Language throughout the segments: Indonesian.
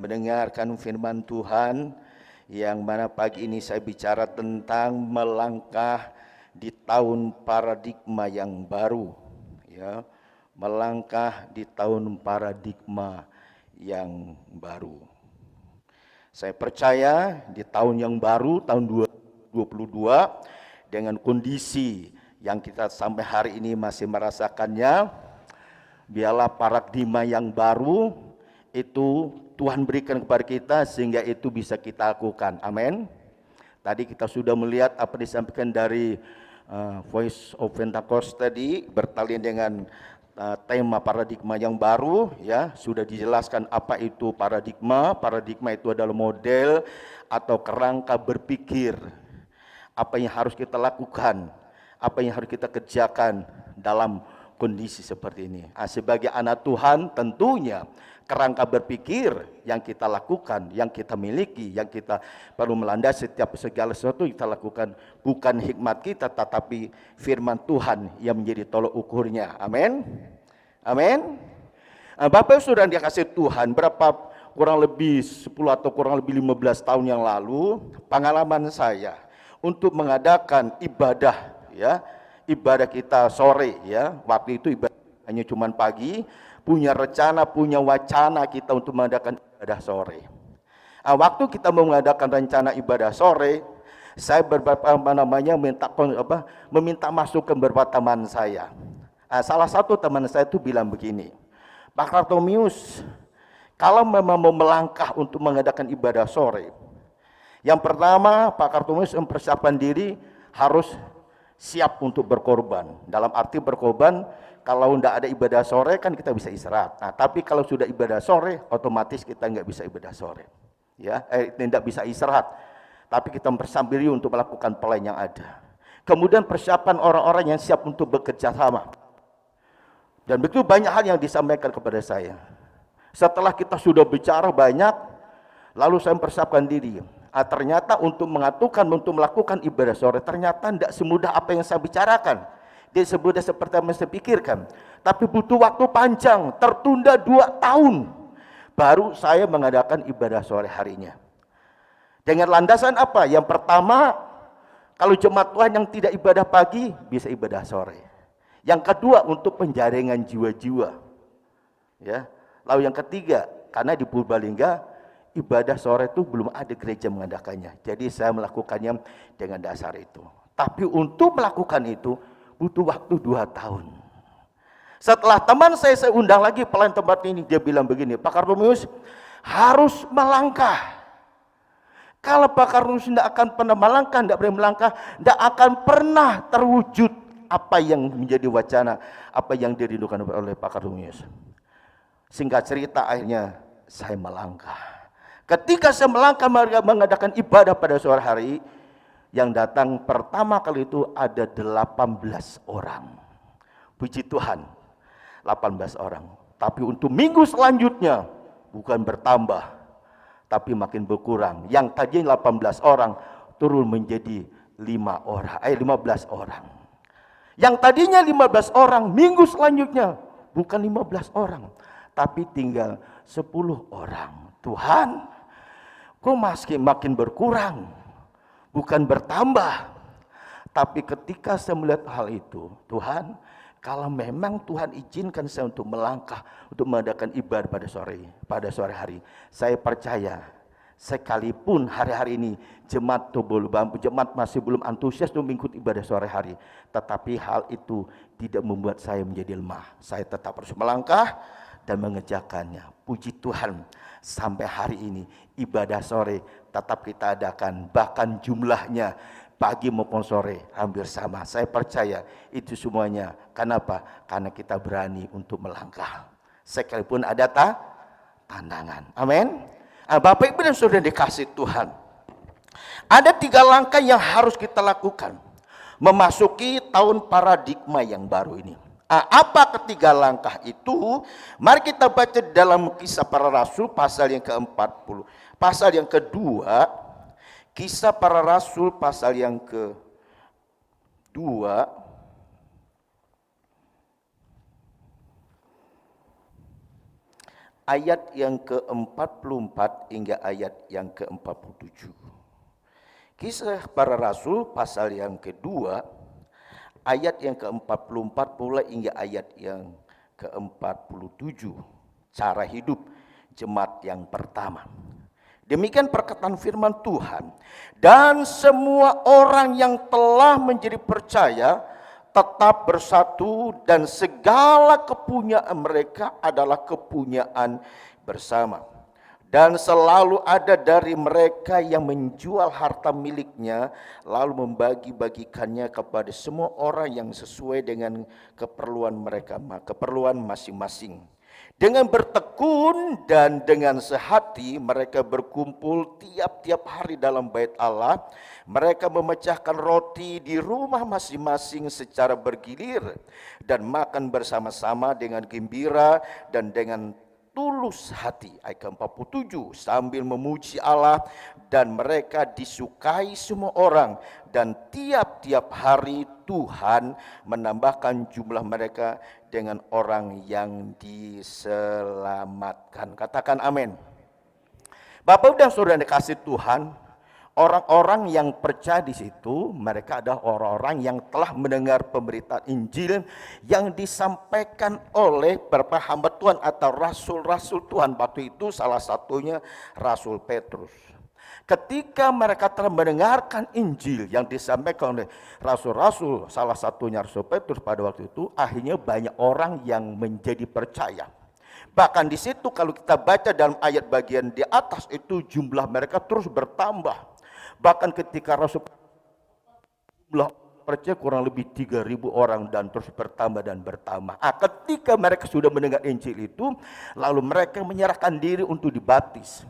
mendengarkan firman Tuhan, yang mana pagi ini saya bicara tentang melangkah di tahun paradigma yang baru, ya, melangkah di tahun paradigma yang baru. Saya percaya di tahun yang baru, tahun 2022, dengan kondisi yang kita sampai hari ini masih merasakannya, biarlah paradigma yang baru itu Tuhan berikan kepada kita sehingga itu bisa kita lakukan. Amin. Tadi kita sudah melihat apa disampaikan dari Voice of Pentecost tadi, bertalian dengan tema paradigma yang baru, ya, sudah dijelaskan apa itu paradigma. Paradigma itu adalah model atau kerangka berpikir, apa yang harus kita lakukan, apa yang harus kita kerjakan dalam kondisi seperti ini. Sebagai anak Tuhan, tentunya kerangka berpikir yang kita lakukan, yang kita miliki, yang kita perlu melandasi setiap segala sesuatu kita lakukan, bukan hikmat kita, tetapi firman Tuhan yang menjadi tolok ukurnya. Amin. Amin. Bapak sudah dikasih Tuhan, berapa kurang lebih 10 atau kurang lebih 15 tahun yang lalu, pengalaman saya untuk mengadakan ibadah, ya, ibadah kita sore, ya, waktu itu ibadah hanya cuma pagi, punya rencana, punya wacana kita untuk mengadakan ibadah sore. Waktu kita mau mengadakan rencana ibadah sore, saya meminta masukan beberapa teman saya. Salah satu teman saya itu bilang begini, Pak Kartomius, kalau memang mau melangkah untuk mengadakan ibadah sore, yang pertama Pak Kartomius mempersiapkan diri harus siap untuk berkorban. Dalam arti berkorban, kalau tidak ada ibadah sore kan kita bisa istirahat. Tapi kalau sudah ibadah sore, otomatis kita nggak bisa ibadah sore, ya, tidak bisa istirahat. Tapi kita mempersiapkan diri untuk melakukan pelayanan yang ada. Kemudian persiapan orang-orang yang siap untuk bekerja sama. Dan begitu banyak hal yang disampaikan kepada saya. Setelah kita sudah bicara banyak, lalu saya mempersiapkan diri. Ternyata untuk melakukan ibadah sore, ternyata tidak semudah apa yang saya bicarakan. Dia semudah seperti yang saya pikirkan. Tapi butuh waktu panjang, tertunda 2 tahun. Baru saya mengadakan ibadah sore harinya. Dengan landasan apa? Yang pertama, kalau jemaat Tuhan yang tidak ibadah pagi, bisa ibadah sore. Yang kedua, untuk penjaringan jiwa-jiwa. Ya. Lalu yang ketiga, karena di Purbalingga, ibadah sore itu belum ada gereja mengadakannya. Jadi saya melakukannya dengan dasar itu. Tapi untuk melakukan itu butuh waktu 2 tahun. Setelah teman saya undang lagi pelayan tempat ini, dia bilang begini, Pak Kartomius harus melangkah. Kalau Pak Kartomius tidak akan pernah melangkah, tidak berani melangkah, tidak akan pernah terwujud apa yang menjadi wacana, apa yang dirindukan oleh Pak Kartomius. Singkat cerita, akhirnya saya melangkah. Ketika saya melangkah mengadakan ibadah pada sore hari, yang datang pertama kali itu ada 18 orang. Puji Tuhan, 18 orang. Tapi untuk minggu selanjutnya, bukan bertambah, tapi makin berkurang. Yang tadinya 18 orang, turun menjadi 15 orang. Yang tadinya 15 orang, minggu selanjutnya, bukan 15 orang, tapi tinggal 10 orang. Tuhan, kok makin berkurang, bukan bertambah. Tapi ketika saya melihat hal itu, Tuhan, kalau memang Tuhan izinkan saya untuk melangkah, untuk mengadakan ibadah pada sore hari, saya percaya, sekalipun hari-hari ini jemaat masih belum antusias untuk mengikuti ibadah sore hari, tetapi hal itu tidak membuat saya menjadi lemah. Saya tetap harus melangkah dan mengerjakannya. Puji Tuhan, sampai hari ini ibadah sore tetap kita adakan, bahkan jumlahnya pagi maupun sore hampir sama. Saya percaya itu semuanya. Kenapa? Karena kita berani untuk melangkah, sekalipun ada tantangan. Amin. Bapak Ibu dan Saudara dikasih Tuhan, ada 3 langkah yang harus kita lakukan memasuki tahun paradigma yang baru ini. Apa ketiga langkah itu? Mari kita baca dalam Kisah Para Rasul pasal yang ke-40. Pasal yang kedua, Kisah Para Rasul pasal yang kedua, ayat yang ke-44 hingga ayat yang ke-47. Kisah Para Rasul pasal yang kedua, ayat yang ke-44 mulai hingga ayat yang ke-47. Cara hidup jemaat yang pertama. Demikian perkataan firman Tuhan. Dan semua orang yang telah menjadi percaya tetap bersatu, dan segala kepunyaan mereka adalah kepunyaan bersama. Dan selalu ada dari mereka yang menjual harta miliknya, lalu membagi-bagikannya kepada semua orang yang sesuai dengan keperluan mereka, keperluan masing-masing. Dengan bertekun dan dengan sehati mereka berkumpul tiap-tiap hari dalam bait Allah. Mereka memecahkan roti di rumah masing-masing secara bergilir dan makan bersama-sama dengan gembira dan dengan tulus hati. Ayat ke-47, sambil memuji Allah, dan mereka disukai semua orang, dan tiap-tiap hari Tuhan menambahkan jumlah mereka dengan orang yang diselamatkan. Katakan amin. Bapak dan Saudara dikasih Tuhan, orang-orang yang percaya di situ, mereka adalah orang-orang yang telah mendengar pemberitaan Injil yang disampaikan oleh beberapa hamba Tuhan atau rasul-rasul Tuhan. Waktu itu salah satunya Rasul Petrus. Ketika mereka telah mendengarkan Injil yang disampaikan oleh rasul-rasul, salah satunya Rasul Petrus pada waktu itu, akhirnya banyak orang yang menjadi percaya. Bahkan di situ kalau kita baca dalam ayat bagian di atas itu, jumlah mereka terus bertambah. Bahkan ketika Rasul jumlah percaya kurang lebih 3.000 orang dan terus bertambah dan bertambah. Ketika mereka sudah mendengar Injil itu, lalu mereka menyerahkan diri untuk dibaptis.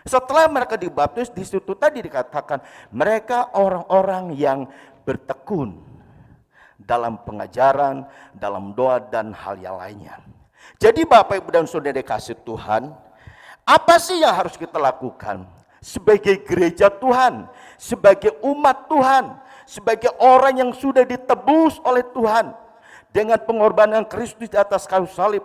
Setelah mereka dibaptis, di situ tadi dikatakan mereka orang-orang yang bertekun dalam pengajaran, dalam doa dan hal yang lainnya. Jadi Bapak Ibu dan Saudara dikasih Tuhan, apa sih yang harus kita lakukan sebagai gereja Tuhan, sebagai umat Tuhan, sebagai orang yang sudah ditebus oleh Tuhan dengan pengorbanan Kristus di atas kayu salib?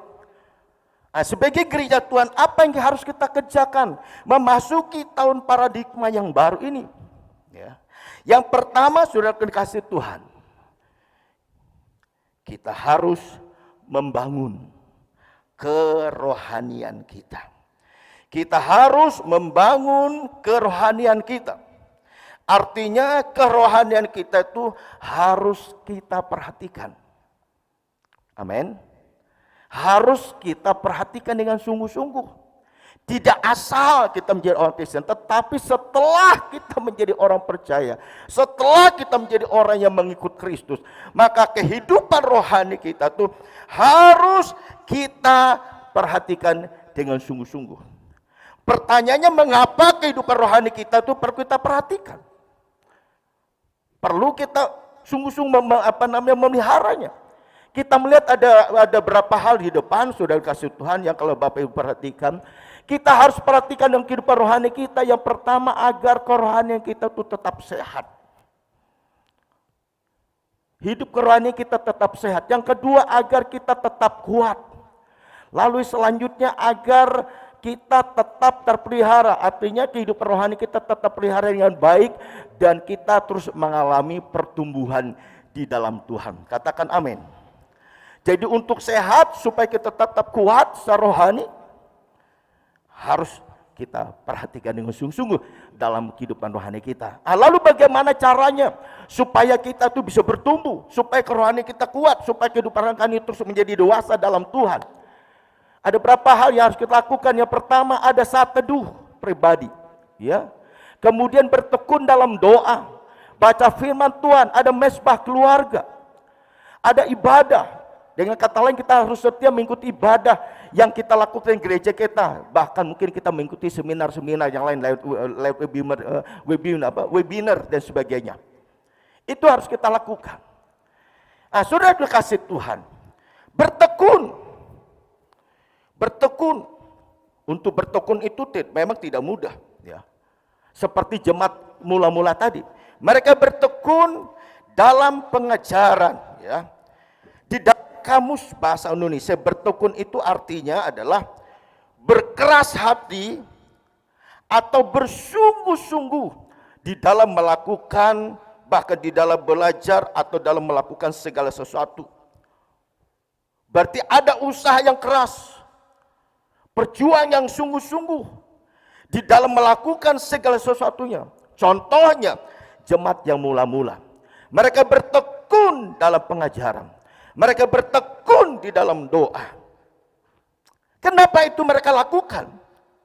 Sebagai gereja Tuhan, apa yang harus kita kerjakan memasuki tahun paradigma yang baru ini? Yang pertama, saudara dikasih Tuhan, kita harus membangun kerohanian kita. Kita harus membangun kerohanian kita. Artinya kerohanian kita itu harus kita perhatikan. Amin. Harus kita perhatikan dengan sungguh-sungguh. Tidak asal kita menjadi orang Kristen, tetapi setelah kita menjadi orang percaya, setelah kita menjadi orang yang mengikut Kristus, maka kehidupan rohani kita tuh harus kita perhatikan dengan sungguh-sungguh. Pertanyaannya, mengapa kehidupan rohani kita tuh perlu kita perhatikan? Perlu kita sungguh-sungguh memeliharanya. Kita melihat ada berapa hal di depan, saudara kasih Tuhan, yang kalau Bapak Ibu perhatikan, kita harus perhatikan dalam kehidupan rohani kita. Yang pertama, agar kerohanian kita itu tetap sehat. Hidup kerohanian kita tetap sehat. Yang kedua, agar kita tetap kuat. Lalu selanjutnya, agar kita tetap terpelihara. Artinya kehidupan rohani kita tetap pelihara dengan baik, dan kita terus mengalami pertumbuhan di dalam Tuhan. Katakan amin. Jadi untuk sehat, supaya kita tetap kuat secara rohani, harus kita perhatikan dengan sungguh-sungguh dalam kehidupan rohani kita. Lalu bagaimana caranya supaya kita itu bisa bertumbuh, supaya kerohanian kita kuat, supaya kehidupan rohani terus menjadi dewasa dalam Tuhan? Ada berapa hal yang harus kita lakukan. Yang pertama, ada saat teduh pribadi, ya. Kemudian bertekun dalam doa, baca firman Tuhan, ada mesbah keluarga, ada ibadah. Dengan kata lain, kita harus setia mengikuti ibadah yang kita lakukan di gereja kita. Bahkan mungkin kita mengikuti seminar-seminar yang lain, lewat webinar dan sebagainya. Itu harus kita lakukan. Saudara dikasih Tuhan, bertekun. Bertekun. Untuk bertekun itu memang tidak mudah, ya. Seperti jemaat mula-mula tadi, mereka bertekun dalam pengajaran, ya. Di dalam kamus bahasa Indonesia, bertekun itu artinya adalah berkeras hati atau bersungguh-sungguh di dalam melakukan, bahkan di dalam belajar atau dalam melakukan segala sesuatu. Berarti ada usaha yang keras, perjuangan yang sungguh-sungguh di dalam melakukan segala sesuatunya. Contohnya jemaat yang mula-mula, mereka bertekun dalam pengajaran, mereka bertekun di dalam doa. Kenapa itu mereka lakukan?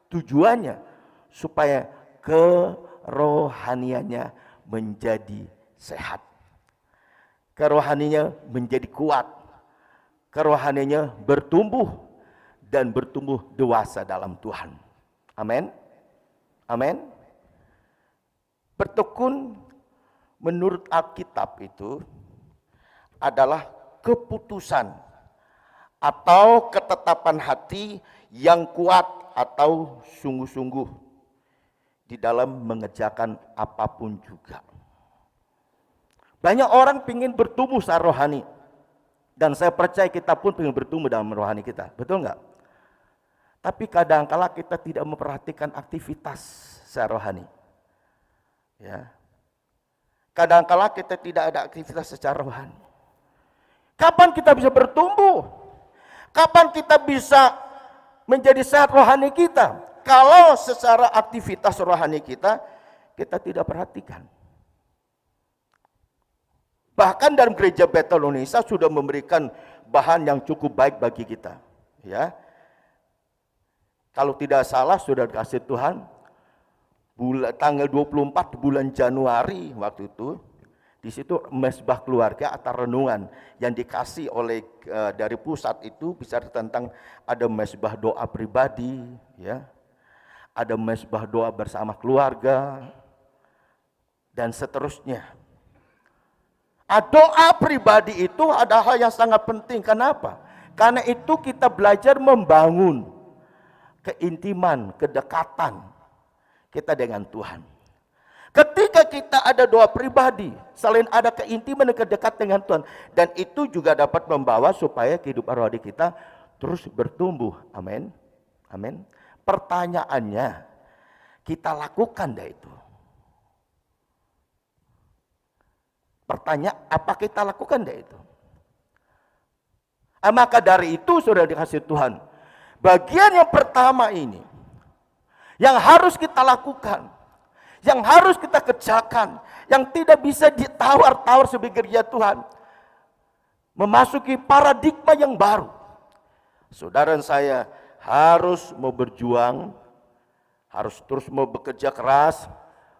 Tujuannya supaya kerohaniannya menjadi sehat, kerohaniannya menjadi kuat, kerohaniannya bertumbuh dan bertumbuh dewasa dalam Tuhan. Amin. Amin. Bertekun menurut Alkitab itu adalah keputusan atau ketetapan hati yang kuat atau sungguh-sungguh di dalam mengerjakan apapun juga. Banyak orang ingin bertumbuh secara rohani, dan saya percaya kita pun ingin bertumbuh dalam rohani kita, betul enggak? Tapi kadang-kala kita tidak memperhatikan aktivitas secara rohani. Ya. Kadang-kala kita tidak ada aktivitas secara rohani. Kapan kita bisa bertumbuh? Kapan kita bisa menjadi sehat rohani kita? Kalau secara aktivitas rohani kita tidak perhatikan. Bahkan dalam gereja Bethel Indonesia sudah memberikan bahan yang cukup baik bagi kita. Ya. Kalau tidak salah sudah dikasih Tuhan, tanggal 24 bulan Januari waktu itu, di situ mesbah keluarga atau renungan yang dikasih oleh dari pusat itu bicara tentang ada mesbah doa pribadi, ya, ada mesbah doa bersama keluarga, dan seterusnya. Doa pribadi itu adalah hal yang sangat penting. Kenapa? Karena itu kita belajar membangun keintiman, kedekatan kita dengan Tuhan. Ketika kita ada doa pribadi, selain ada keintiman dan kedekatan dengan Tuhan, dan itu juga dapat membawa supaya kehidupan rohani kita terus bertumbuh. Amin. Amin. Pertanyaannya, kita lakukan dah itu? Pertanyaan, apa kita lakukan dah itu? Maka dari itu sudah dikasih Tuhan, bagian yang pertama ini yang harus kita lakukan, yang harus kita kerjakan, yang tidak bisa ditawar-tawar sebagai gereja Tuhan, memasuki paradigma yang baru. Saudara saya harus mau berjuang, harus terus mau bekerja keras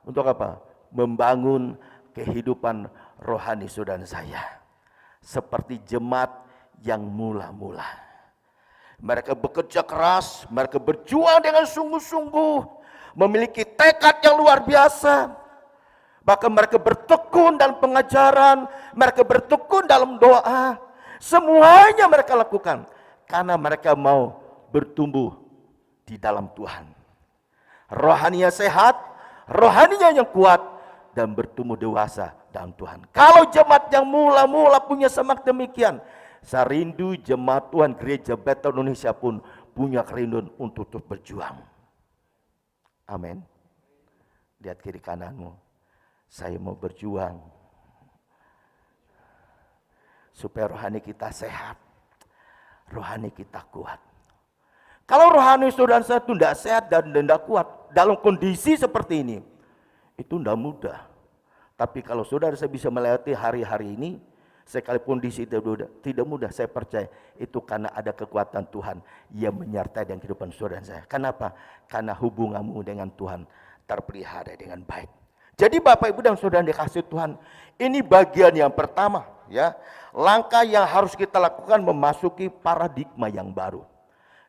untuk apa? Membangun kehidupan rohani saudara saya. Seperti jemaat yang mula-mula. Mereka bekerja keras, mereka berjuang dengan sungguh-sungguh, memiliki tekad yang luar biasa. Bahkan mereka bertekun dalam pengajaran, mereka bertekun dalam doa. Semuanya mereka lakukan karena mereka mau bertumbuh di dalam Tuhan. Rohaninya sehat, rohaninya yang kuat, dan bertumbuh dewasa dalam Tuhan. Kalau jemaat yang mula-mula punya semangat demikian, saya rindu jemaat Tuhan gereja Bethel Indonesia pun punya kerinduan untuk terus berjuang. Amin. Lihat kiri kananmu. Saya mau berjuang supaya rohani kita sehat, rohani kita kuat. Kalau rohani saudara saya itu tidak sehat dan tidak kuat dalam kondisi seperti ini, itu tidak mudah. Tapi kalau saudara saya bisa melewati hari-hari ini, sekalipun kondisi tidak mudah, saya percaya itu karena ada kekuatan Tuhan yang menyertai dengan kehidupan saudara saya. Kenapa? Karena hubunganmu dengan Tuhan terpelihara dengan baik. Jadi Bapak Ibu dan saudara dikasih Tuhan, ini bagian yang pertama, ya. Langkah yang harus kita lakukan memasuki paradigma yang baru,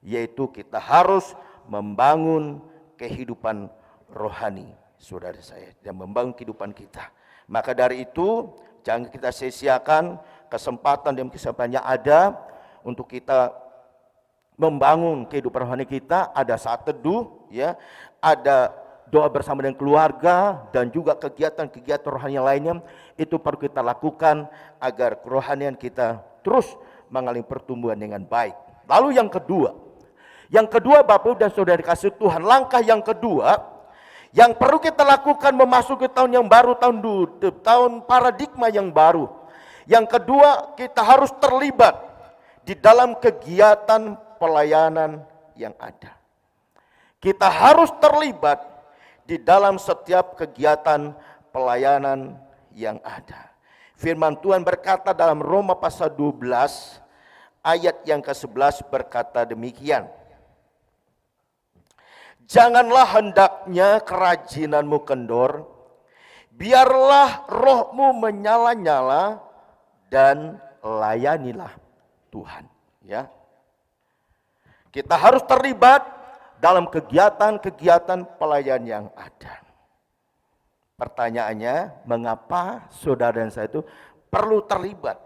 yaitu kita harus membangun kehidupan rohani saudara saya, dan membangun kehidupan kita. Maka dari itu jangan kita sia-siakan kesempatan dan kesempatan yang ada untuk kita membangun kehidupan rohani kita. Ada saat teduh, ya, ada doa bersama dengan keluarga, dan juga kegiatan-kegiatan rohani lainnya. Itu perlu kita lakukan agar kerohanian kita terus mengalami pertumbuhan dengan baik. Lalu yang kedua, Yang kedua, Bapak dan Saudara kasih Tuhan, langkah yang kedua yang perlu kita lakukan memasuki tahun yang baru, tahun paradigma yang baru. Yang kedua, kita harus terlibat di dalam kegiatan pelayanan yang ada. Kita harus terlibat di dalam setiap kegiatan pelayanan yang ada. Firman Tuhan berkata dalam Roma pasal 12 ayat yang ke-11 berkata demikian. Janganlah hendaknya kerajinanmu kendor, biarlah rohmu menyala-nyala dan layanilah Tuhan. Ya, kita harus terlibat dalam kegiatan-kegiatan pelayan yang ada. Pertanyaannya, mengapa saudara dan saya itu perlu terlibat,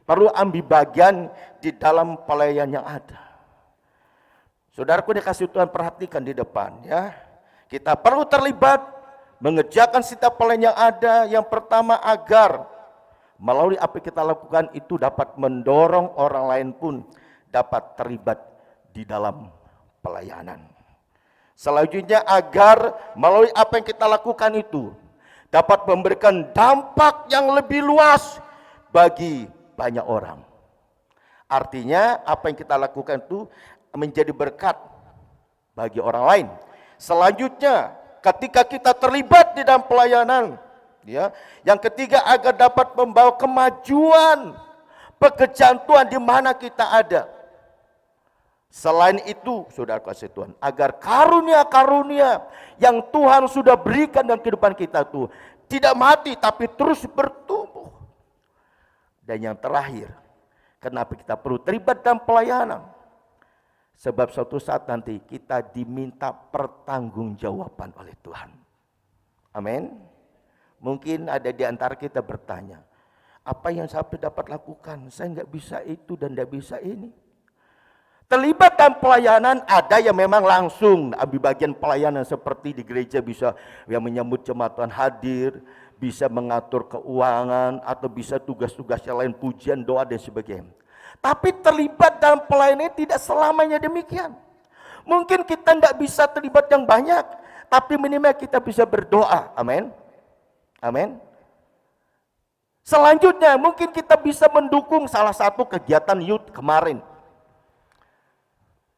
perlu ambil bagian di dalam pelayan yang ada? Saudaraku dikasih Tuhan, perhatikan di depan ya. Kita perlu terlibat mengerjakan setiap pelayan yang ada. Yang pertama, agar melalui apa yang kita lakukan itu dapat mendorong orang lain pun dapat terlibat di dalam pelayanan. Selanjutnya, agar melalui apa yang kita lakukan itu dapat memberikan dampak yang lebih luas bagi banyak orang. Artinya apa yang kita lakukan itu menjadi berkat bagi orang lain. Selanjutnya, ketika kita terlibat di dalam pelayanan, ya, yang ketiga, agar dapat membawa kemajuan pekerjaan Tuhan di mana kita ada. Selain itu, saudara kasih Tuhan, agar karunia-karunia yang Tuhan sudah berikan dalam kehidupan kita itu tidak mati tapi terus bertumbuh. Dan yang terakhir, kenapa kita perlu terlibat dalam pelayanan? Sebab suatu saat nanti kita diminta pertanggungjawaban oleh Tuhan. Amin. Mungkin ada di antara kita bertanya, apa yang saya dapat lakukan? Saya nggak bisa itu dan nggak bisa ini. Terlibat dalam pelayanan, ada yang memang langsung ambil bagian pelayanan seperti di gereja, bisa yang menyambut jemaat Tuhan hadir, bisa mengatur keuangan, atau bisa tugas-tugas yang lain, pujian, doa dan sebagainya. Tapi terlibat dalam pelayanan tidak selamanya demikian. Mungkin kita tidak bisa terlibat yang banyak, tapi minimal kita bisa berdoa. Amin. Amin. Selanjutnya mungkin kita bisa mendukung salah satu kegiatan youth kemarin.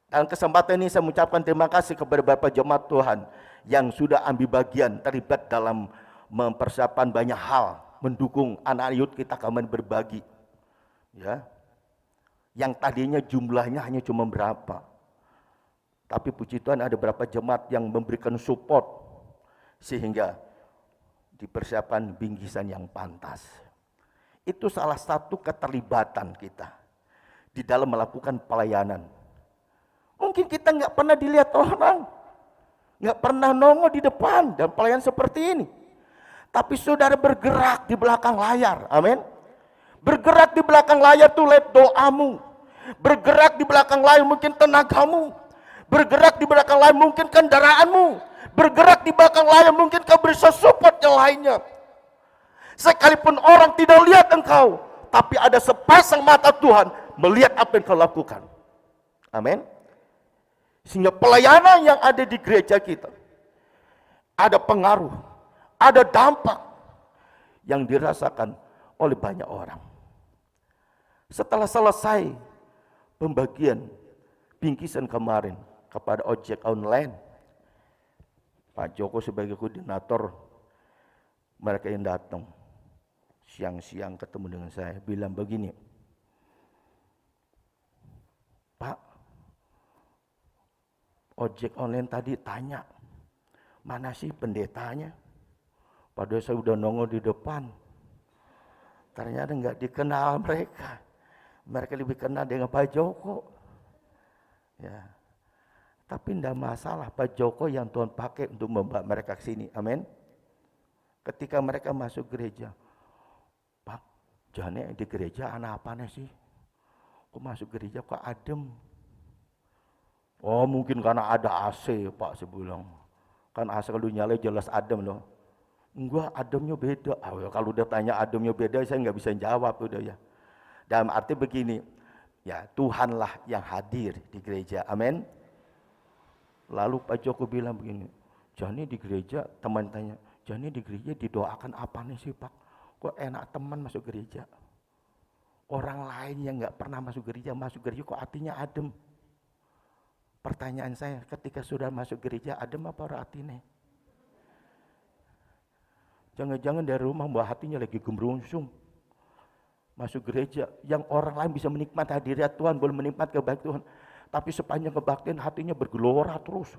Dalam kesempatan ini saya mengucapkan terima kasih kepada Bapak Jemaat Tuhan yang sudah ambil bagian terlibat dalam mempersiapkan banyak hal, mendukung anak youth kita kemarin berbagi. Ya. Yang tadinya jumlahnya hanya cuma berapa. Tapi puji Tuhan ada beberapa jemaat yang memberikan support sehingga dipersiapkan bingkisan yang pantas. Itu salah satu keterlibatan kita di dalam melakukan pelayanan. Mungkin kita nggak pernah dilihat orang, nggak pernah nongol di depan dan pelayan seperti ini. Tapi saudara bergerak di belakang layar, amin. Bergerak di belakang layar tuh lihat doamu. Bergerak di belakang layar mungkin tenagamu. Bergerak di belakang layar mungkin kendaraanmu. Bergerak di belakang layar mungkin kau bisa support yang lainnya. Sekalipun orang tidak lihat engkau, tapi ada sepasang mata Tuhan melihat apa yang kau lakukan. Amin. Sehingga pelayanan yang ada di gereja kita ada pengaruh, ada dampak yang dirasakan oleh banyak orang. Setelah selesai pembagian bingkisan kemarin kepada ojek online, Pak Joko sebagai koordinator, mereka yang datang siang-siang ketemu dengan saya bilang begini, Pak, ojek online tadi tanya, mana sih pendetanya? Padahal saya udah nongol di depan. Ternyata nggak dikenal mereka. Mereka lebih kenal dengan Pak Joko. Ya. Tapi tidak masalah, Pak Joko yang Tuhan pakai untuk membawa mereka ke sini. Amin. Ketika mereka masuk gereja, Pak, jane di gereja anak apa sih? Kok masuk gereja kok adem? Oh mungkin karena ada AC, Pak, saya bilang. Kan AC kalau nyala jelas adem loh. Enggak, ademnya beda. Kalau udah tanya ademnya beda, saya nggak bisa jawab udah ya. Dalam arti begini, Ya, Tuhanlah yang hadir di gereja. Amin. Lalu Pak Joko bilang begini, Jani di gereja, teman tanya, Jani di gereja didoakan apa nih sih Pak? Kok enak teman masuk gereja? Orang lain yang nggak pernah masuk gereja kok hatinya adem. Pertanyaan saya, ketika sudah masuk gereja, adem apa hatinya? Jangan-jangan dari rumah bawa hatinya lagi gembrungsung. Masuk gereja, yang orang lain bisa menikmati hadirat Tuhan, boleh menikmati kebaikan Tuhan. Tapi sepanjang kebaktian hatinya bergelora terus,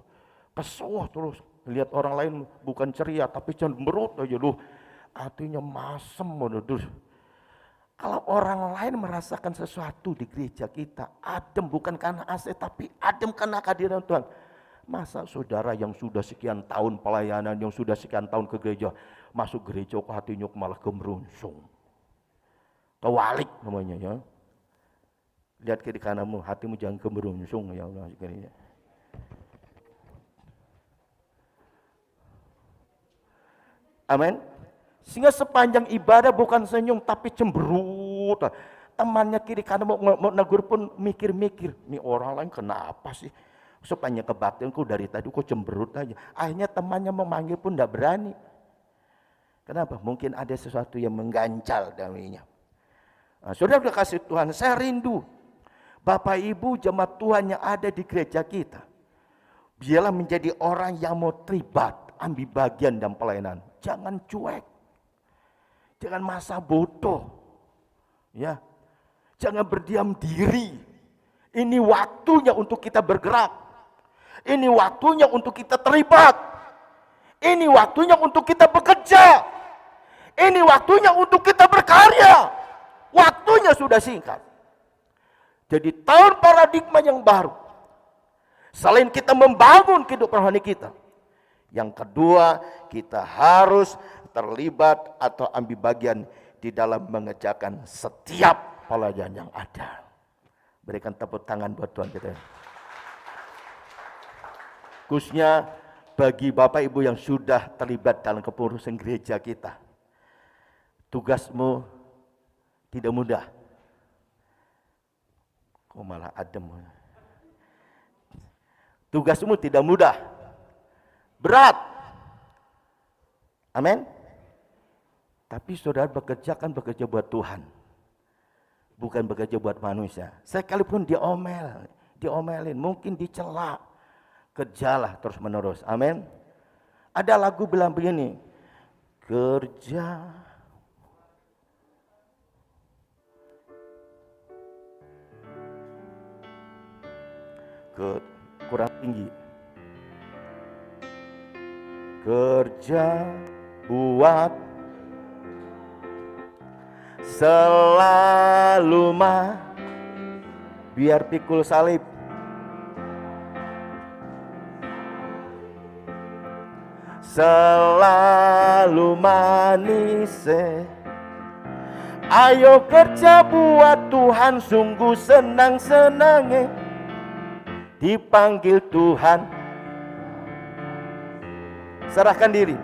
kesel terus. Lihat orang lain bukan ceria, tapi cemberut aja lu. Hatinya masem terus. Kalau orang lain merasakan sesuatu di gereja kita, adem bukan karena AC, tapi adem karena kehadiran Tuhan. Masa saudara yang sudah sekian tahun pelayanan, yang sudah sekian tahun ke gereja, masuk gereja kok hatinya malah gembrungsung. Kewalik namanya ya. Lihat kiri kananmu, hatimu jangan gembrungsung ya Allah sekalian. Amin. Sehingga sepanjang ibadah bukan senyum tapi cemberut. Temannya kiri kanan mau negur pun mikir-mikir, nih orang lain kenapa sih? Sepanjang kebaktianku dari tadi kok cemberut aja. Akhirnya temannya memanggil pun tidak berani. Kenapa? Mungkin ada sesuatu yang mengganjal dalamnya. Nah, saudara kasih Tuhan, saya rindu Bapak Ibu jemaat Tuhan yang ada di gereja kita, biarlah menjadi orang yang mau terlibat, ambil bagian dalam pelayanan. Jangan cuek, jangan masa bodoh, ya, jangan berdiam diri. Ini waktunya untuk kita bergerak, ini waktunya untuk kita terlibat, ini waktunya untuk kita bekerja, ini waktunya untuk kita berkarya. Waktunya sudah singkat. Jadi tahun paradigma yang baru. Selain kita membangun kehidupan rohani kita, yang kedua kita harus terlibat atau ambil bagian di dalam mengerjakan setiap pelajaran yang ada. Berikan tepuk tangan buat Tuhan kita. Khususnya bagi Bapak Ibu yang sudah terlibat dalam kepengurusan gereja kita. Tugasmu tidak mudah. Kok malah adem. Tugasmu tidak mudah. Berat. Amin. Tapi saudara bekerja kan bekerja buat Tuhan. Bukan bekerja buat manusia. Sekalipun diomelin, mungkin dicela, kerjalah terus menerus. Amin. Ada lagu bilang begini, kerja kurang tinggi. Kerja buat selalu biar pikul salib. Selalu manis. Ayo kerja buat Tuhan, sungguh senang-senangnya dipanggil Tuhan. Serahkan diri.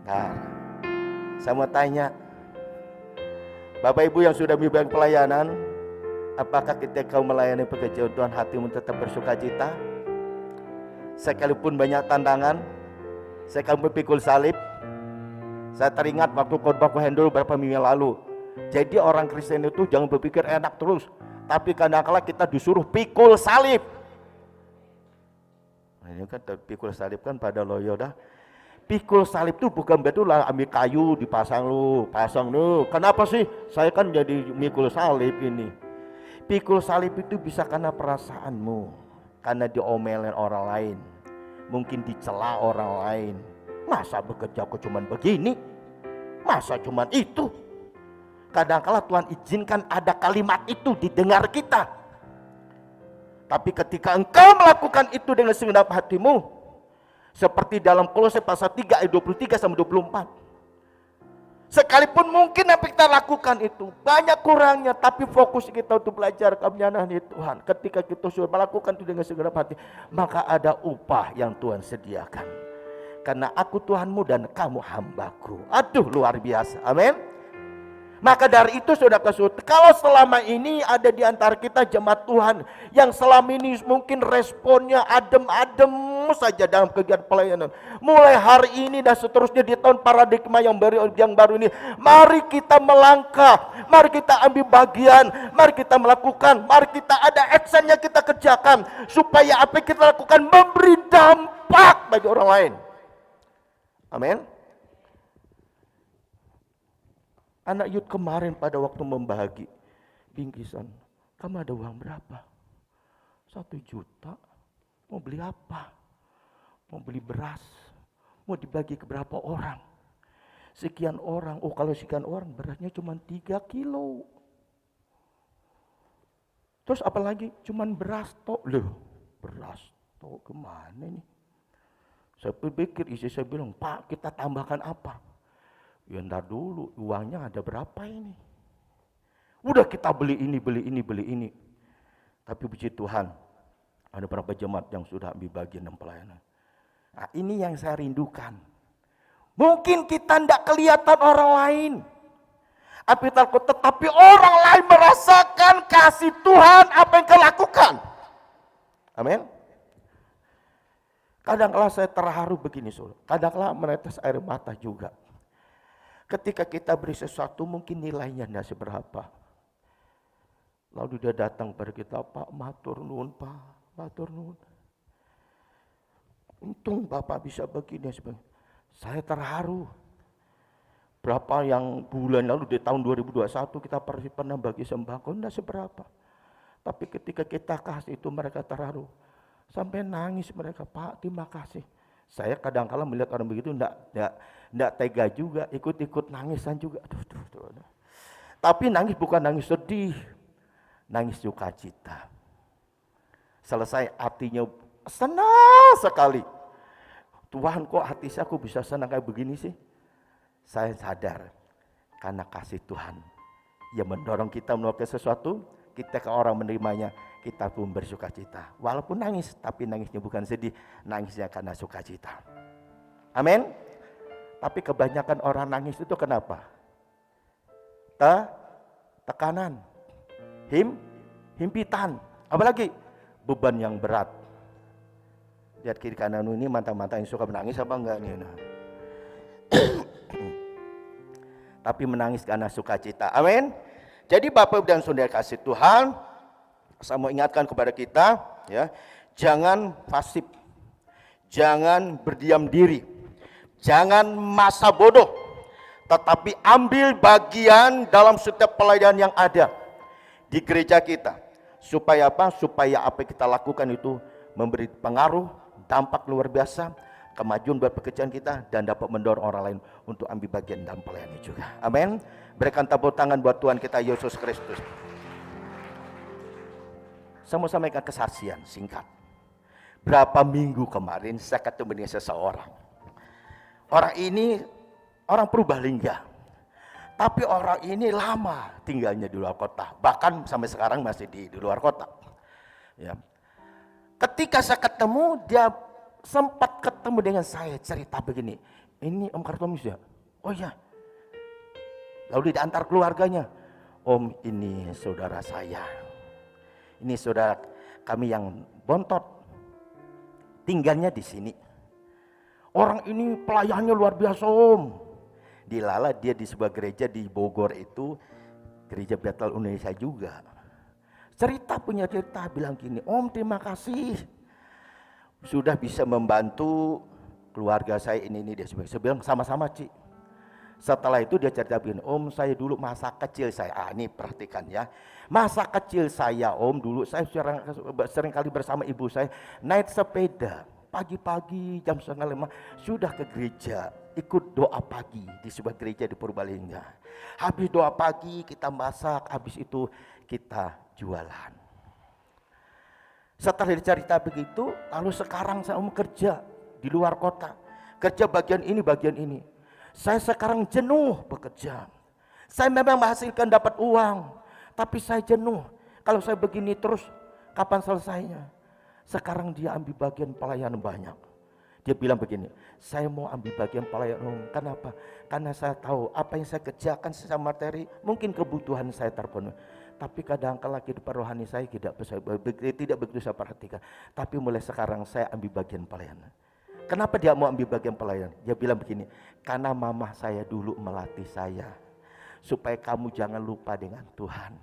Nah, saya mau tanya, Bapak Ibu yang sudah membimbing pelayanan, apakah ketika kau melayani pekerjaan Tuhan hatimu tetap bersukacita? Sekalipun banyak tantangan, sekalipun pikul salib. Saya teringat waktu khotbah Handul beberapa minggu lalu. Jadi orang Kristen itu jangan berpikir enak terus, tapi kadang-kala kita disuruh pikul salib. Nah, ini kan pikul salib kan pada loyo dah. Pikul salib itu bukan betul lah ambil kayu dipasang pasang lu. Kenapa sih saya kan jadi mikul salib ini? Pikul salib itu bisa karena perasaanmu, karena diomelin orang lain, mungkin dicela orang lain. Masa bekerja kok cuman begini? Masa cuman itu? Kadang-kala Tuhan izinkan ada kalimat itu didengar kita. Tapi ketika engkau melakukan itu dengan segenap hatimu, seperti dalam Kolose pasal 3 ayat 23 sampai 24. Sekalipun mungkin apa kita lakukan itu banyak kurangnya, tapi fokus kita untuk belajar kebenaran Tuhan. Ketika kita sudah melakukan itu dengan segenap hati, maka ada upah yang Tuhan sediakan. karena aku Tuhanmu dan kamu hambaku. Aduh, luar biasa. Amin. Maka dari itu saudara-saudara, kalau selama ini ada di antara kita jemaat Tuhan yang selama ini mungkin responnya adem-adem saja dalam kegiatan pelayanan, mulai hari ini dan seterusnya di tahun paradigma yang baru ini, mari kita melangkah, mari kita ambil bagian, mari kita melakukan, mari kita ada action yang kita kerjakan, supaya apa yang kita lakukan memberi dampak bagi orang lain. Amin. Anak youth kemarin pada waktu membagi bingkisan, kamu ada uang berapa? 1 juta. Mau beli apa? Mau beli beras. Mau dibagi ke berapa orang? Sekian orang. Oh, kalau sekian orang berasnya cuma 3 kilo. Terus apalagi? Cuman beras tok. Loh, beras tok kemana nih? Saya pikir, istri saya bilang, Pak, kita tambahkan apa? Ya ntar dulu, uangnya ada berapa ini? Udah kita beli ini. Tapi puji Tuhan, ada beberapa jemaat yang sudah ambil bagian dalam pelayanan. Nah, ini yang saya rindukan. Mungkin kita tidak kelihatan orang lain, tetapi orang lain merasakan kasih Tuhan apa yang kau lakukan. Amin. Kadang-kala saya terharu begini, saudara. Kadang-kala menetes air mata juga. Ketika kita beri sesuatu mungkin nilainya tidak seberapa. Lalu dia datang pada kita, Pak, matur nuwun, Pak, matur nuwun. Untung Bapak bisa begini. Saya terharu. Berapa yang bulan lalu di tahun 2021 kita pernah bagi sembako, tidak seberapa. Tapi ketika kita kasih itu mereka terharu. Sampai nangis mereka, Pak, terima kasih. Saya kadang-kala melihat orang begitu enggak tega juga, ikut-ikut nangisan juga. Aduh. Tapi nangis bukan nangis sedih, nangis sukacita. Selesai hatinya senang sekali. Tuhan, kok hati saya kok bisa senang kayak begini sih? Saya sadar karena kasih Tuhan yang mendorong kita melakukan sesuatu, kita ke orang menerimanya, kita pun bersukacita. Walaupun nangis, tapi nangisnya bukan sedih, nangisnya karena sukacita. Amin. Tapi kebanyakan orang nangis itu kenapa? Tekanan, himpitan, apalagi beban yang berat. Lihat kiri kanan ini mata-mata yang suka menangis apa enggak nih? Tapi menangis karena sukacita. Amin. Jadi Bapak dan Saudara kasih Tuhan, saya mau ingatkan kepada kita, ya, jangan pasif, jangan berdiam diri, jangan masa bodoh, tetapi ambil bagian dalam setiap pelayanan yang ada di gereja kita. Supaya apa? Supaya apa yang kita lakukan itu memberi pengaruh, dampak luar biasa, kemajuan buat pekerjaan kita, dan dapat mendorong orang lain untuk ambil bagian dalam pelayanan juga. Amin. Berikan tepuk tangan buat Tuhan kita Yesus Kristus. Saya mau sampaikan kesaksian singkat. Berapa minggu kemarin saya ketemu dengan seseorang. Orang ini orang Purbalingga. Tapi orang ini lama tinggalnya di luar kota. Bahkan sampai sekarang masih di luar kota. Ya. Ketika saya ketemu, dia sempat ketemu dengan saya, cerita begini. Ini Om Kartomis ya? Oh iya. Lalu diantar keluarganya. Om, ini saudara saya. Ini saudara kami yang bontot. Tinggalnya di sini. Orang ini pelayannya luar biasa, Om. Dilala dia di sebuah gereja di Bogor itu, gereja Bethel Indonesia juga. Punya cerita bilang gini, Om terima kasih. Sudah bisa membantu keluarga saya ini dia. Saya bilang sama-sama, Ci. Setelah itu dia cerita begini, Om saya dulu masa kecil saya, ini perhatikan ya. Masa kecil saya Om dulu saya sering kali bersama ibu saya naik sepeda. Pagi-pagi jam 4:30 sudah ke gereja, ikut doa pagi di sebuah gereja di Purbalingga. Habis doa pagi kita masak, habis itu kita jualan. Setelah cerita begitu, lalu sekarang saya mau kerja di luar kota. Kerja bagian ini. Saya sekarang jenuh bekerja. Saya memang menghasilkan dapat uang, tapi saya jenuh. Kalau saya begini terus, kapan selesainya? Sekarang dia ambil bagian pelayanan banyak. Dia bilang begini, saya mau ambil bagian pelayanan. Kenapa? Karena saya tahu apa yang saya kerjakan secara materi, mungkin kebutuhan saya terpenuhi. Tapi kadang-kala kehidupan rohani saya tidak begitu saya perhatikan. Tapi mulai sekarang saya ambil bagian pelayanan. Kenapa dia mau ambil bagian pelayanan? Dia bilang begini, karena mama saya dulu melatih saya, supaya kamu jangan lupa dengan Tuhan.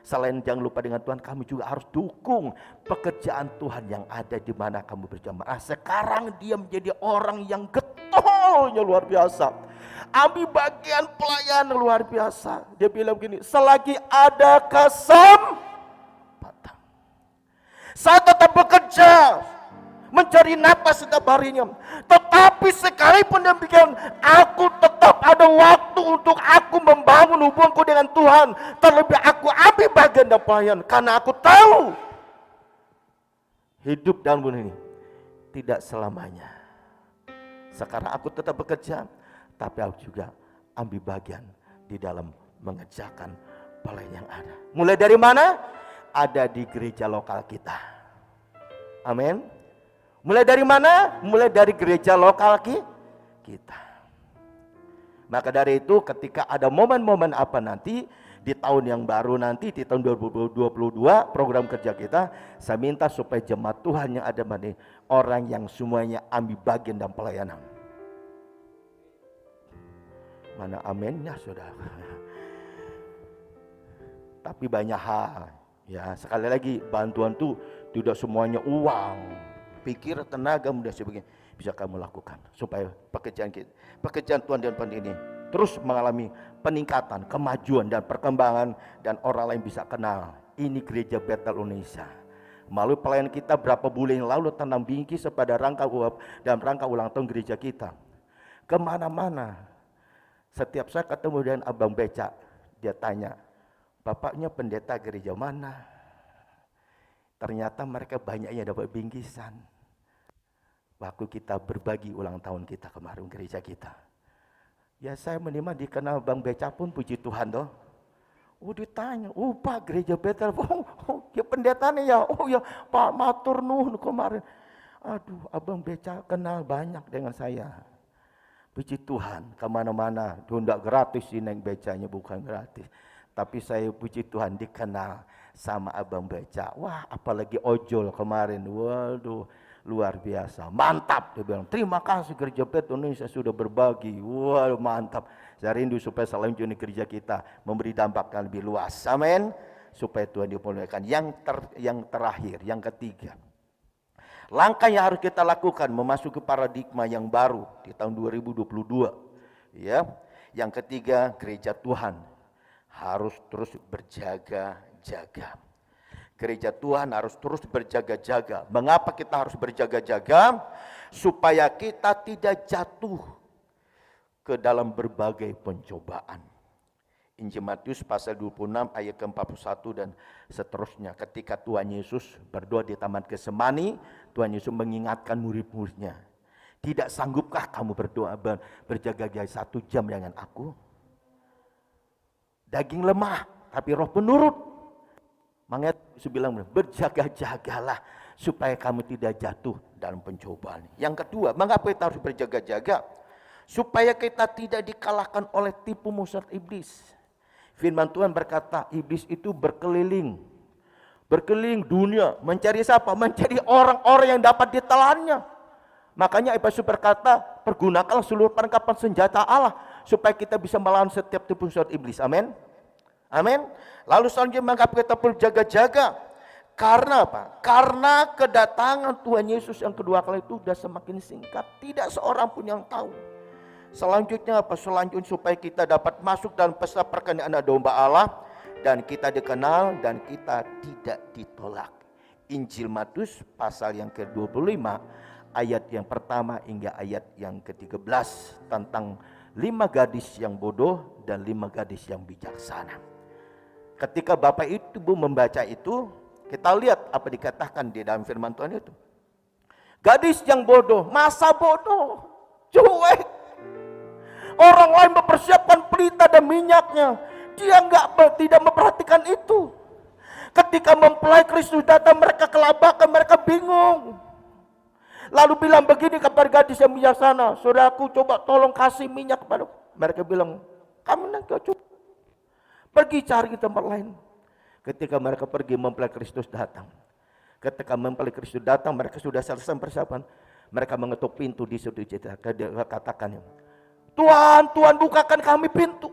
Selain jangan lupa dengan Tuhan, kamu juga harus dukung pekerjaan Tuhan yang ada di mana kamu berjamaah. Sekarang dia menjadi orang yang getolnya luar biasa. Ambil bagian pelayanan luar biasa. Dia bilang begini, selagi ada kesempatan, saya tetap bekerja, mencari napas setiap harinya. Tetapi sekalipun demikian, aku tetap ada waktu untuk aku membangun hubunganku dengan Tuhan. Terlebih aku ambil bagian dalam pelayanan, karena aku tahu hidup dalam dunia ini tidak selamanya. Sekarang aku tetap bekerja, tapi aku juga ambil bagian di dalam mengerjakan pelayanan yang ada. Mulai dari mana? Ada di gereja lokal kita. Amin. Mulai dari mana? Mulai dari gereja lokal kita. Maka dari itu ketika ada momen-momen apa nanti di tahun yang baru nanti, di tahun 2022 program kerja kita, saya minta supaya jemaat Tuhan yang ada mana orang yang semuanya ambil bagian dalam pelayanan. Mana aminnya saudara? Tapi banyak hal, ya sekali lagi bantuan itu tidak semuanya uang. Pikir, tenaga, mudah sebagainya bisa kamu lakukan supaya pekerjaan Tuhan dan Tuhan ini terus mengalami peningkatan, kemajuan dan perkembangan, dan orang lain bisa kenal ini gereja Bethel Indonesia. Melalui pelayanan kita berapa bulan yang lalu tentang bingkis pada rangka dalam rangka ulang tahun gereja kita, kemana-mana setiap saya ketemu dengan abang becak, dia tanya, bapaknya pendeta gereja mana? Ternyata mereka banyaknya dapat bingkisan waktu kita berbagi ulang tahun kita kemarin gereja kita. Ya saya menerima dikenal Bang Beca pun, puji Tuhan toh. Oh ditanya, Pak gereja Bethel, ya pendetanya ya, ya Pak matur nuhun kemarin. Aduh Abang Beca kenal banyak dengan saya. Puji Tuhan, kemana-mana, tidak gratis sih neng becanya, bukan gratis. Tapi saya puji Tuhan dikenal sama Abang Beca. Wah apalagi ojol kemarin, waduh luar biasa, mantap. Dia bilang, terima kasih gereja Bethel Indonesia sudah berbagi. Waduh mantap. Saya rindu supaya selanjutnya gereja kita memberi dampak yang lebih luas. Amin. Supaya Tuhan dimuliakan. Yang terakhir, yang ketiga. Langkah yang harus kita lakukan memasuki paradigma yang baru di tahun 2022. Ya. Yang ketiga, gereja Tuhan harus terus berjaga-jaga. Gereja Tuhan harus terus berjaga-jaga. Mengapa kita harus berjaga-jaga? Supaya kita tidak jatuh ke dalam berbagai pencobaan. Injil Matius pasal 26 ayat ke-41 dan seterusnya. Ketika Tuhan Yesus berdoa di Taman Getsemani, Tuhan Yesus mengingatkan murid-muridnya, tidak sanggupkah kamu berdoa berjaga-jaga 1 jam dengan aku? Daging lemah, tapi roh penurut. Makanya Yesus bilang, berjaga-jagalah supaya kamu tidak jatuh dalam pencobaan. Yang kedua, mengapa kita harus berjaga-jaga? Supaya kita tidak dikalahkan oleh tipu muslihat iblis. Firman Tuhan berkata, iblis itu berkeliling dunia, mencari siapa? Mencari orang-orang yang dapat ditelannya. Makanya Yesus berkata, pergunakanlah seluruh perlengkapan senjata Allah supaya kita bisa melawan setiap tipu muslihat iblis. Amin. Amin. Lalu selanjutnya mengapa kita perlu jaga-jaga? Karena apa? Karena kedatangan Tuhan Yesus yang kedua kali itu sudah semakin singkat. Tidak seorang pun yang tahu. Selanjutnya apa? Selanjutnya supaya kita dapat masuk dalam pesta perkenan anak domba Allah. Dan kita dikenal dan kita tidak ditolak. Injil Matius pasal yang ke-25 ayat yang pertama hingga ayat yang ke-13. Tentang 5 gadis yang bodoh dan 5 gadis yang bijaksana. Ketika Bapak Ibu membaca itu, kita lihat apa dikatakan di dalam firman Tuhan itu. Gadis yang bodoh, masa bodoh, cuek. Orang lain mempersiapkan pelita dan minyaknya, dia tidak memperhatikan itu. Ketika mempelai Kristus datang, mereka kelabakan, mereka bingung. Lalu bilang begini kepada gadis yang bijaksana, saudaraku coba tolong kasih minyak kepada. Mereka bilang, kami nanti cukup. Pergi cari ke tempat lain. Ketika mereka pergi, mempelai Kristus datang. Ketika mempelai Kristus datang, mereka sudah selesai persiapan. Mereka mengetuk pintu di situ. Katakan, Tuhan, Tuhan bukakan kami pintu.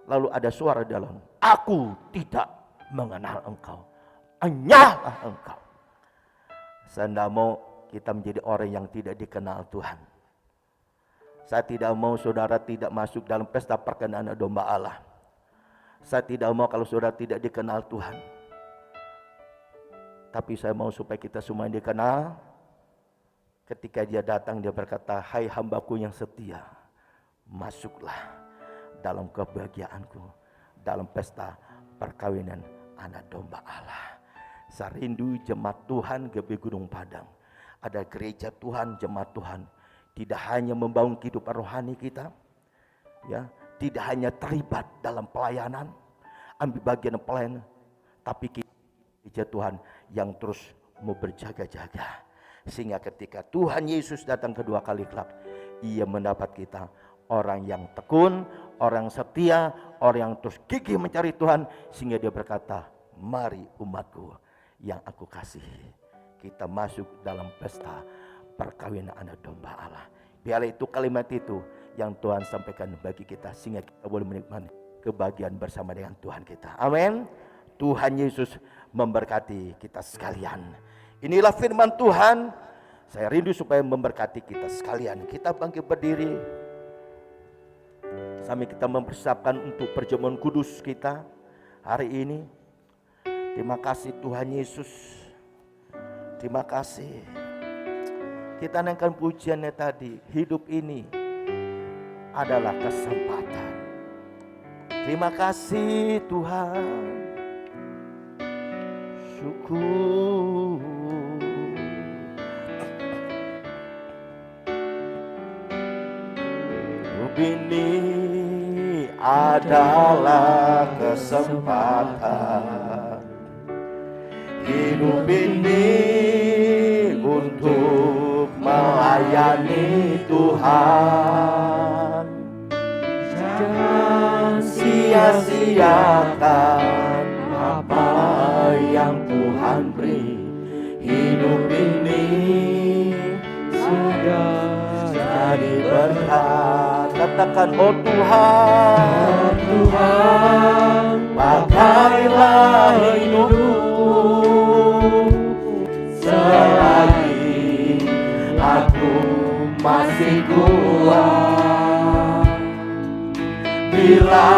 Lalu ada suara dalam, aku tidak mengenal engkau, hanyalah engkau. Saya tidak mau kita menjadi orang yang tidak dikenal Tuhan. Saya tidak mau saudara tidak masuk dalam pesta perkenanan domba Allah. Saya tidak mau kalau saudara tidak dikenal Tuhan. Tapi saya mau supaya kita semua dikenal. Ketika dia datang, dia berkata, hai hambaku yang setia, masuklah dalam kebahagiaanku, dalam pesta perkawinan anak domba Allah. Saya rindu jemaat Tuhan di Gunung Padang. Ada gereja Tuhan, jemaat Tuhan. Tidak hanya membangun kehidupan rohani kita, ya, tidak hanya terlibat dalam pelayanan, ambil bagian pelayanan, tapi gereja Tuhan yang terus mau berjaga-jaga. Sehingga ketika Tuhan Yesus datang kedua kali kelak, ia mendapat kita orang yang tekun, orang setia, orang yang terus gigih mencari Tuhan. Sehingga dia berkata, mari umatku yang aku kasihi, kita masuk dalam pesta perkawinan anak domba Allah. Biarlah itu kalimat itu yang Tuhan sampaikan bagi kita, sehingga kita boleh menikmati kebahagiaan bersama dengan Tuhan kita. Amin. Tuhan Yesus memberkati kita sekalian. Inilah firman Tuhan. Saya rindu supaya memberkati kita sekalian. Kita bangkit berdiri sambil kita mempersiapkan untuk perjamuan kudus kita hari ini. Terima kasih Tuhan Yesus. Terima kasih. Kita naikkan pujiannya tadi. Hidup ini adalah kesempatan. Terima kasih Tuhan. Syukur. Hidup ini adalah kesempatan. Hidup ini untuk melayani Tuhan. Jangan sia-siakan apa yang Tuhan beri. Hidup ini sudah jadi berkat. Katakan, oh Tuhan, Tuhan, pakailah hidupku selagi aku masih kuat. Bila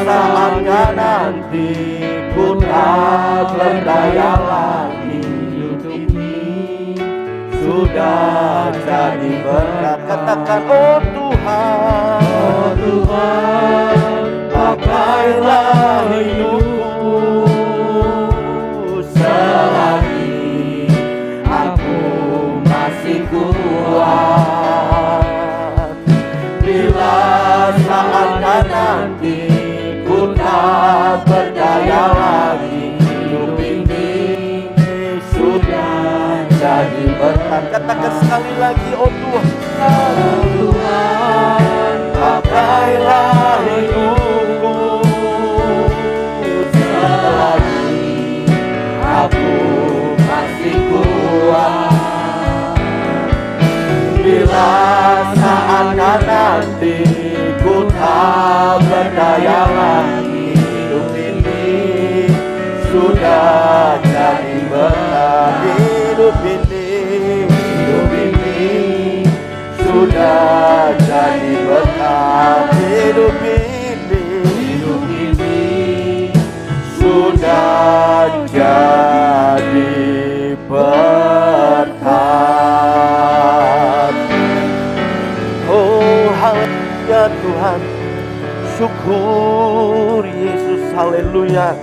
saatnya nanti ku tak berdaya lagi, hidup ini sudah jadi berkat. Katakan, oh Tuhan, oh Tuhan, pakailah hidupku selagi aku masih kuat. Bila saatnya nanti ku tak berdaya lagi, hidup ini sudah jadi berkat. Katakan sekali lagi, oh Tuhan, oh Tuhan, pakailah hidupku selagi aku masih kuat. Bila saatnya nanti ku tak berdaya lagi, hidup ini sudah jadi berkat. Hidup ini sudah jadi berkat. Hidup ini sudah jadi berkat. Oh haleluya Tuhan, syukur Yesus, haleluya,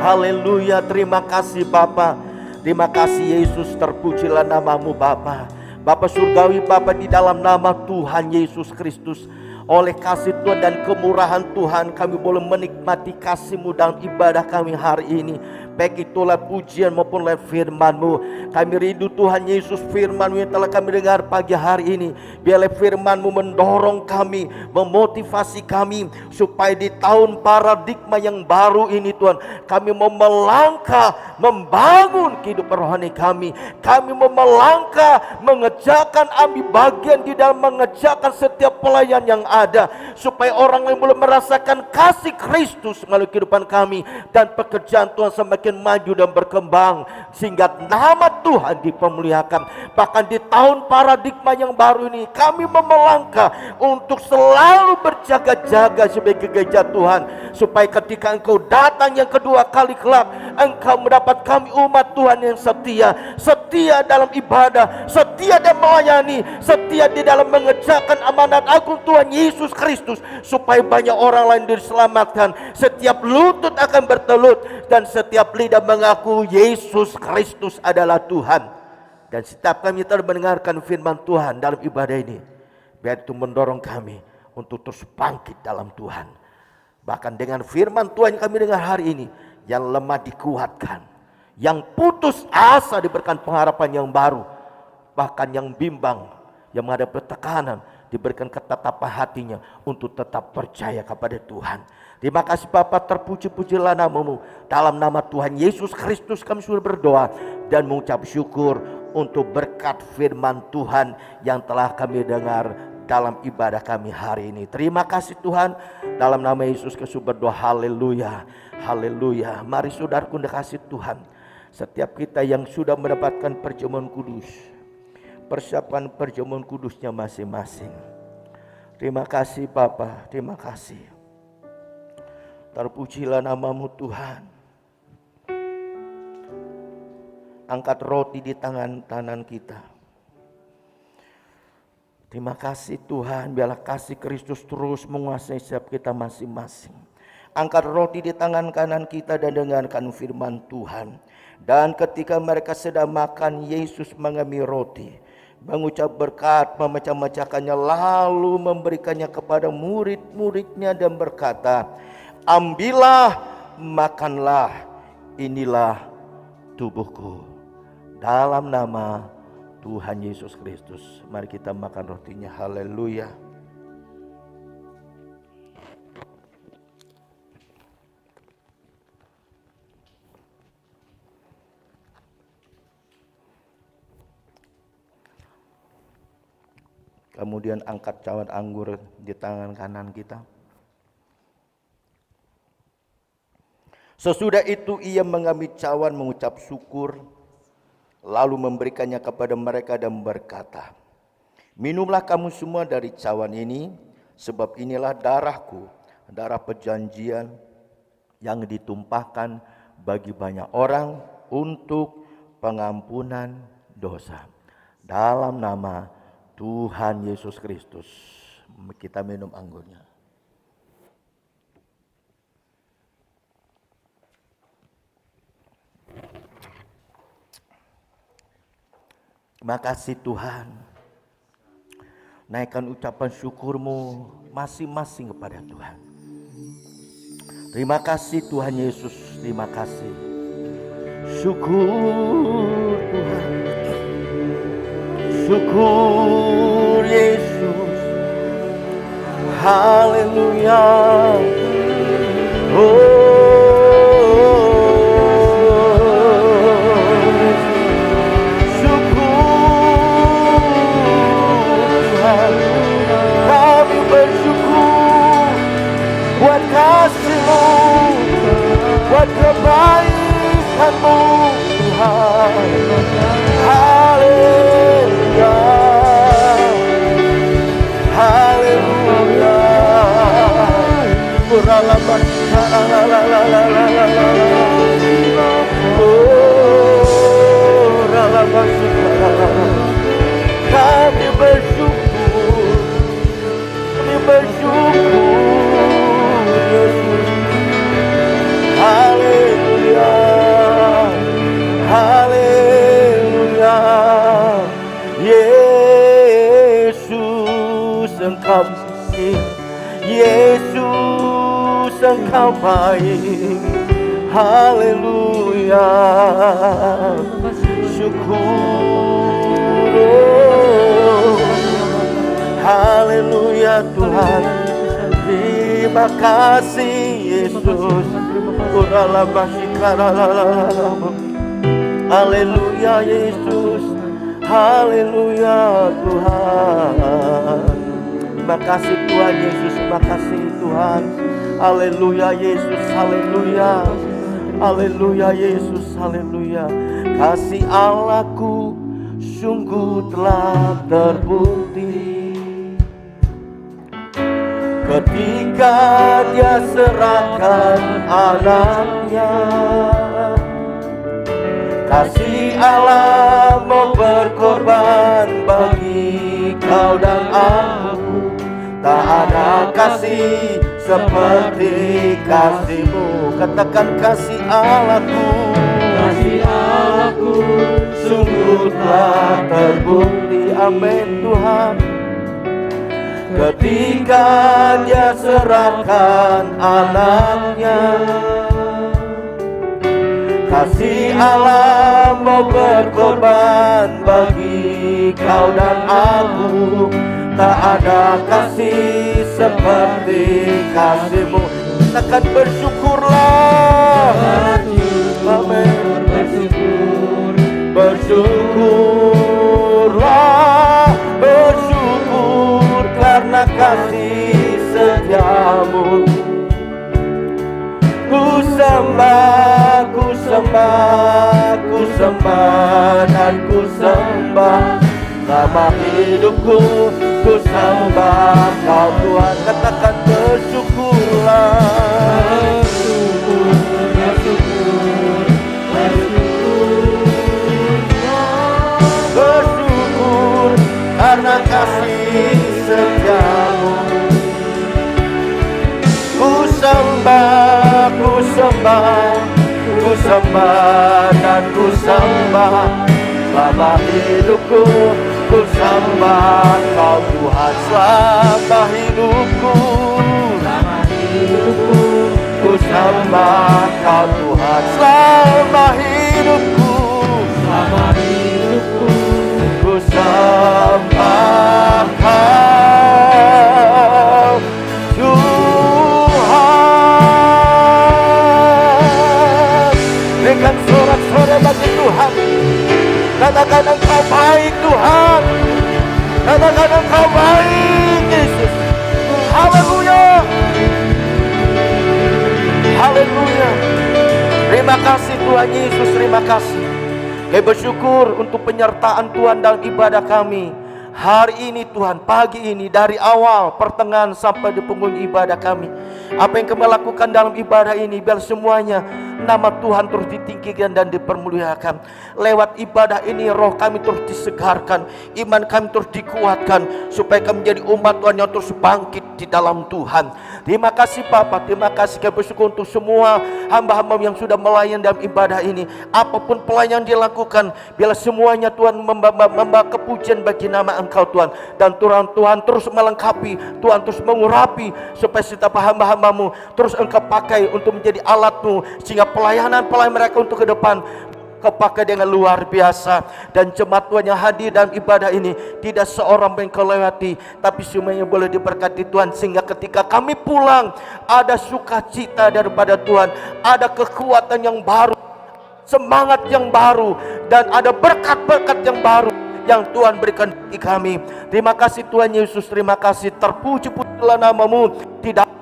haleluya. Terima kasih Bapa, terima kasih Yesus, terpujilah namamu Bapa. Bapa surgawi, Bapa, di dalam nama Tuhan Yesus Kristus, oleh kasih Tuhan dan kemurahan Tuhan, kami boleh menikmati kasih-Mu dalam ibadah kami hari ini. baik itu lewat pujian maupun lewat firman-Mu. Kami rindu Tuhan Yesus, firman-Mu yang telah kami dengar pagi hari ini. Biarlah firman-Mu mendorong kami, memotivasi kami, supaya di tahun paradigma yang baru ini Tuhan, kami mau melangkah membangun kehidupan rohani kami. Kami mau melangkah mengerjakan, ambil bagian di dalam mengerjakan setiap pelayan yang ada, supaya orang yang belum merasakan kasih Kristus melalui kehidupan kami, dan pekerjaan Tuhan semakin maju dan berkembang, sehingga nama Tuhan dipermuliakan. Bahkan di tahun paradigma yang baru ini, kami melangkah untuk selalu berjaga-jaga sebagai gereja Tuhan, supaya ketika Engkau datang yang kedua kali kelak, Engkau mendapat kami umat Tuhan yang setia, setia dalam ibadah, setia dan melayani, setia di dalam mengerjakan amanat agung Tuhan Yesus Kristus, supaya banyak orang lain diselamatkan. Setiap lutut akan bertelut, dan setiap lidah mengaku Yesus Kristus adalah Tuhan. Dan setiap kami telah mendengarkan firman Tuhan dalam ibadah ini, biar itu mendorong kami untuk terus bangkit dalam Tuhan. Bahkan dengan firman Tuhan yang kami dengar hari ini, yang lemah dikuatkan, yang putus asa diberikan pengharapan yang baru, bahkan yang bimbang, yang menghadapi tekanan, diberikan ketetapan hatinya untuk tetap percaya kepada Tuhan. Terima kasih Bapa, terpuji-pujilah nama-Mu. Dalam nama Tuhan Yesus Kristus kami sudah berdoa dan mengucap syukur untuk berkat firman Tuhan yang telah kami dengar dalam ibadah kami hari ini. Terima kasih Tuhan, dalam nama Yesus kami berdoa. Haleluya, haleluya. Mari saudaraku dikasih Tuhan, setiap kita yang sudah mendapatkan perjamuan kudus, persiapkan perjamuan kudusnya masing-masing. Terima kasih Bapa, terima kasih. Terpujilah nama-Mu Tuhan. Angkat roti di tangan kanan kita. Terima kasih Tuhan, biarlah kasih Kristus terus menguasai setiap kita masing-masing. Angkat roti di tangan kanan kita dan dengarkan firman Tuhan. Dan ketika mereka sedang makan, Yesus mengambil roti, mengucap berkat, memecah-mecahkannya, lalu memberikannya kepada murid-muridnya dan berkata, ambillah, makanlah, inilah tubuhku. Dalam nama Tuhan Yesus Kristus, mari kita makan rotinya. Haleluya. Kemudian angkat cawan anggur di tangan kanan kita. Sesudah itu ia mengambil cawan, mengucap syukur, lalu memberikannya kepada mereka dan berkata, minumlah kamu semua dari cawan ini, sebab inilah darahku, darah perjanjian yang ditumpahkan bagi banyak orang untuk pengampunan dosa. Dalam nama Tuhan Yesus Kristus, kita minum anggurnya. Terima kasih Tuhan. Naikkan ucapan syukur-Mu masing-masing kepada Tuhan. Terima kasih Tuhan Yesus, terima kasih. Syukur Tuhan, syukur Yesus. Haleluya. Buat kasih-Mu, buat kebaikan-Mu Tuhan. Haleluya, haleluya. Kami bersyukur, kami bersyukur. Haleluya, haleluya. Yesus Engkau baik, Yesus Engkau baik. haleluya. Syukur, haleluya Tuhan. Terima kasih Yesus. Haleluya Yesus, haleluya Tuhan. Terima kasih Tuhan Yesus, terima kasih Tuhan. Haleluya Yesus, haleluya. Haleluya Yesus, haleluya. Kasih Allahku sungguh telah terbukti ketika Dia serahkan anaknya. Kasih Allah mau berkorban bagi kau dan aku. Tak ada kasih seperti kasih-Mu. Katakan kasih Allahku, kasih Allahku sungguh telah terbukti. Amin Tuhan. Ketika Dia serahkan anaknya. Kasih Allah mau berkorban bagi kau dan aku. Tak ada kasih seperti kasih-Mu. Katakan bersyukurlah. Amin. Bersyukurlah. Bersyukur karena kasih setia-Mu. Ku sembah, ku sembah, ku sembah dan ku sembah. Selama hidupku ku sembah Kau Tuhan. Katakan bersyukurlah. Bersyukur, bersyukur, bersyukur. Bersyukur karena kasih setia-Mu. Ku sembah, ku sembah, ku sembah dan ku sembah. Selama hidupku ku sembah Kau Tuhan. Selama hidupku, selama hidupku ku sembah Kau Tuhan. Selama hidupku, selama hidupku ku sembah Kau Tuhan. Berikan sorak-sorai bagi Tuhan. Katakan Engkau baik Tuhan. Katakan Engkau baik Yesus. Haleluya. Haleluya. Terima kasih Tuhan Yesus, terima kasih. Kami bersyukur untuk penyertaan Tuhan dalam ibadah kami hari ini Tuhan, pagi ini, dari awal, pertengahan sampai di penghujung ibadah kami. Apa yang kami lakukan dalam ibadah ini, biar semuanya nama Tuhan terus ditinggikan dan dipermuliakan. Lewat ibadah ini roh kami terus disegarkan, iman kami terus dikuatkan, supaya kami menjadi umat Tuhan yang terus bangkit di dalam Tuhan. Terima kasih Bapa, terima kasih. Kami bersyukur untuk semua hamba-hamba yang sudah melayani dalam ibadah ini. Apapun pelayanan dilakukan, biarlah semuanya Tuhan membawa kepujian bagi nama Engkau Tuhan. Dan Tuhan terus melengkapi, Tuhan terus mengurapi, supaya setiap hamba-hamba-Mu terus Engkau pakai untuk menjadi alat-Mu, sehingga pelayanan mereka untuk ke depan Kau pakai dengan luar biasa. Dan jemaat Tuhan yang hadir dalam ibadah ini, tidak seorang yang Kau lewati, tapi semuanya boleh diberkati Tuhan, sehingga ketika kami pulang ada sukacita daripada Tuhan, ada kekuatan yang baru, semangat yang baru, dan ada berkat-berkat yang baru yang Tuhan berikan bagi kami. Terima kasih Tuhan Yesus, terima kasih. Terpuji-pujilah nama-Mu. Di dalam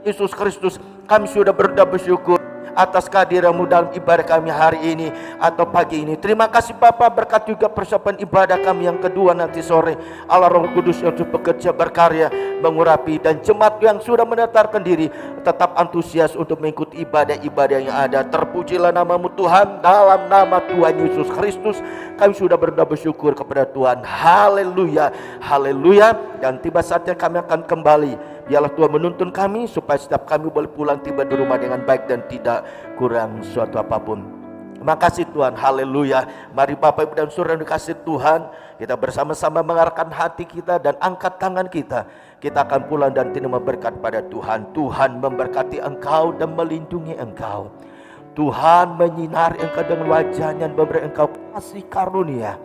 Yesus Kristus kami sudah bersyukur atas kehadiran-Mu dalam ibadah kami hari ini atau pagi ini. Terima kasih Bapa, berkat juga persiapan ibadah kami yang kedua nanti sore. Allah Roh Kudus yang terus bekerja berkarya, mengurapi, dan jemaat yang sudah mendatarkan diri tetap antusias untuk mengikuti ibadah-ibadah yang ada. Terpujilah nama-Mu Tuhan. Dalam nama Tuhan Yesus Kristus kami sudah bersyukur kepada Tuhan. Haleluya, haleluya. Dan tiba saatnya kami akan kembali. Biarlah Tuhan menuntun kami supaya setiap kami boleh pulang tiba di rumah dengan baik dan tidak kurang suatu apapun. Terima kasih Tuhan, haleluya. Mari Bapak Ibu dan Saudara yang dikasihi Tuhan, kita bersama-sama mengarahkan hati kita dan angkat tangan kita. Kita akan pulang dan tidak berkat pada Tuhan. Tuhan memberkati engkau dan melindungi engkau. Tuhan menyinari engkau dengan wajahnya dan memberi engkau kasih karunia.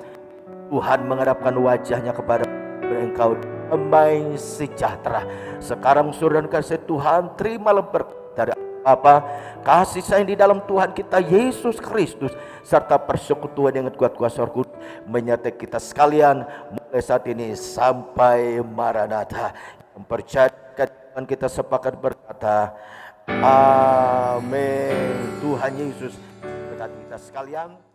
Tuhan menghadapkan wajahnya kepada engkau damai sejahtera. Sekarang saudara kasih Tuhan, terimalah berkat dari Bapa, kasih sayang di dalam Tuhan kita Yesus Kristus, serta persekutuan dengan kuat kuasa Roh Kudus menyertai kita sekalian mulai saat ini sampai Maranatha. Mempercayakan kita sepakat berkata, amin. Tuhan Yesus berkati kita sekalian.